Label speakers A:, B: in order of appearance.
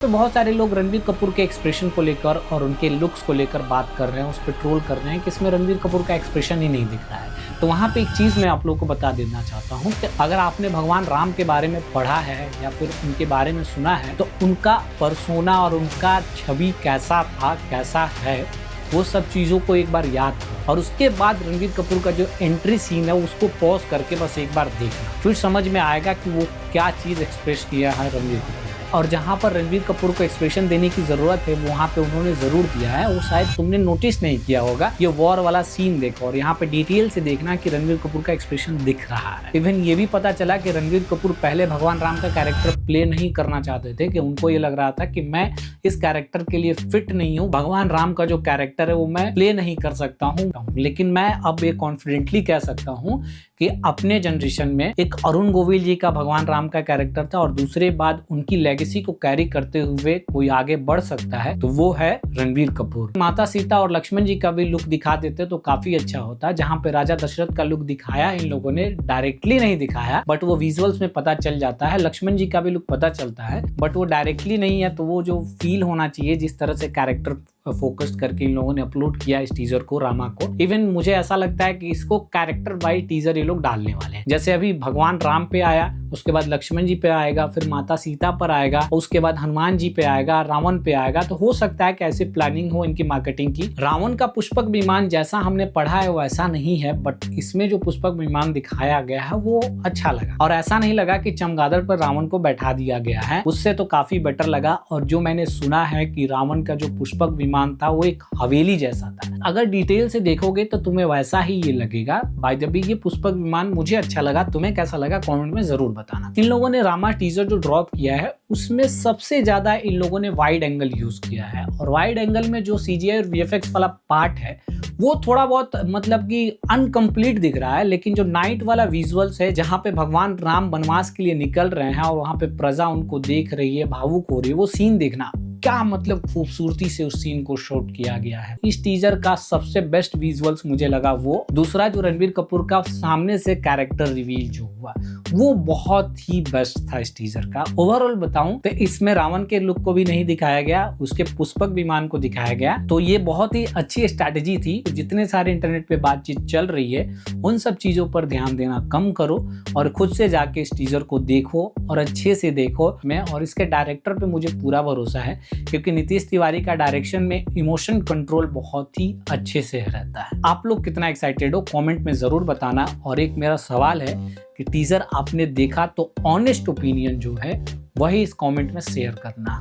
A: तो बहुत सारे लोग रणबीर कपूर के एक्सप्रेशन को लेकर और उनके लुक्स को लेकर बात कर रहे हैं, उस पर ट्रोल कर रहे हैं कि इसमें रणबीर कपूर का एक्सप्रेशन ही नहीं दिख रहा है। तो वहाँ पे एक चीज़ मैं आप लोगों को बता देना चाहता हूँ कि अगर आपने भगवान राम के बारे में पढ़ा है या फिर उनके बारे में सुना है तो उनका पर्सोना और उनका छवि कैसा था, कैसा है, वो सब चीज़ों को एक बार याद करो और उसके बाद रणबीर कपूर का जो एंट्री सीन है उसको पॉज करके बस एक बार देखना, फिर समझ में आएगा कि वो क्या चीज़ एक्सप्रेस किया है रणबीर कपूर। और जहाँ पर रणबीर कपूर को एक्सप्रेशन देने की ज़रूरत है वहाँ पे उन्होंने ज़रूर दिया है। वो शायद तुमने नोटिस नहीं किया होगा। ये वॉर वाला सीन देखो और यहाँ पे डिटेल से देखना कि रणबीर कपूर का एक्सप्रेशन दिख रहा है। इवन ये भी पता चला कि रणबीर कपूर पहले भगवान राम का कैरेक्टर प्ले नहीं करना चाहते थे, कि उनको ये लग रहा था कि मैं इस कैरेक्टर के लिए फिट नहीं हूँ, भगवान राम का जो कैरेक्टर है वो मैं प्ले नहीं कर सकता हूँ। लेकिन मैं अब ये कॉन्फिडेंटली कह सकता हूँ कि अपने जनरेशन में एक अरुण गोविल जी का भगवान राम का कैरेक्टर था और दूसरे बाद उनकी लेगेसी को कैरी करते हुए कोई आगे बढ़ सकता है तो वो है रणबीर कपूर। माता सीता और लक्ष्मण जी का भी लुक दिखा देते तो काफी अच्छा होता। जहाँ पे राजा दशरथ का लुक दिखाया इन लोगों ने, डायरेक्टली नहीं दिखाया बट वो विजुअल्स में पता चल जाता है। लक्ष्मण जी का भी लुक पता चलता है बट वो डायरेक्टली नहीं है, तो वो जो फील होना चाहिए जिस तरह से कैरेक्टर फोकस्ड करके इन लोगों ने अपलोड किया इस टीजर को, रामा को। इवन मुझे ऐसा लगता है कि इसको कैरेक्टर वाइज टीजर ये लोग डालने वाले हैं। जैसे अभी भगवान राम पे आया, उसके बाद लक्ष्मण जी पे आएगा, फिर माता सीता पर आएगा, उसके बाद हनुमान जी पे आएगा, रावण पे आएगा। तो हो सकता है कि ऐसे प्लानिंग हो इनकी मार्केटिंग की। रावण का पुष्पक विमान जैसा हमने पढ़ा है वैसा नहीं है, बट इसमें जो पुष्पक विमान दिखाया गया है वो अच्छा लगा और ऐसा नहीं लगा कि चमगादड़ पर रावण को बैठा दिया गया है, उससे तो काफी बेटर लगा। और जो मैंने सुना है कि रावण का जो पुष्पक विमान था वो एक हवेली जैसा था। अगर डिटेल से देखोगे तो तुम्हें वैसा ही ये लगेगा। बाय द वे ये पुष्पक विमान मुझे अच्छा लगा, तुम्हें कैसा लगा कमेंट में जरूर बताना। इन लोगों ने रामा टीजर जो ड्रॉप किया है उसमें सबसे ज्यादा इन लोगों ने वाइड एंगल यूज किया है और वाइड एंगल में जो CGI और VFX वाला पार्ट है वो थोड़ा बहुत मतलब कि अनकम्प्लीट दिख रहा है। लेकिन जो नाइट वाला विजुअल्स है जहाँ पे भगवान राम वनवास के लिए निकल रहे हैं और वहाँ पे प्रजा उनको देख रही है, भावुक हो रही है, वो सीन देखना क्या मतलब खूबसूरती से उस सीन को शूट किया गया है। इस टीजर का सबसे बेस्ट विजुअल्स मुझे लगा वो। दूसरा जो रणबीर कपूर का सामने से कैरेक्टर रिवील जो हुआ वो बहुत ही बेस्ट था इस टीजर का। ओवरऑल बताऊं तो इसमें रावण के लुक को भी नहीं दिखाया गया, उसके पुष्पक विमान को दिखाया गया। तो ये बहुत ही अच्छी स्ट्रैटेजी थी। जितने सारे इंटरनेट पे बातचीत चल रही है उन सब चीजों पर ध्यान देना कम करो और खुद से जाके इस टीजर को देखो और अच्छे से देखो। मैं और इसके डायरेक्टर पे मुझे पूरा भरोसा है क्योंकि नीतीश तिवारी का डायरेक्शन में इमोशन कंट्रोल बहुत ही अच्छे से रहता है। आप लोग कितना एक्साइटेड हो कमेंट में जरूर बताना। और एक मेरा सवाल है कि टीजर आपने देखा तो ऑनेस्ट ओपिनियन जो है वही इस कमेंट में शेयर करना।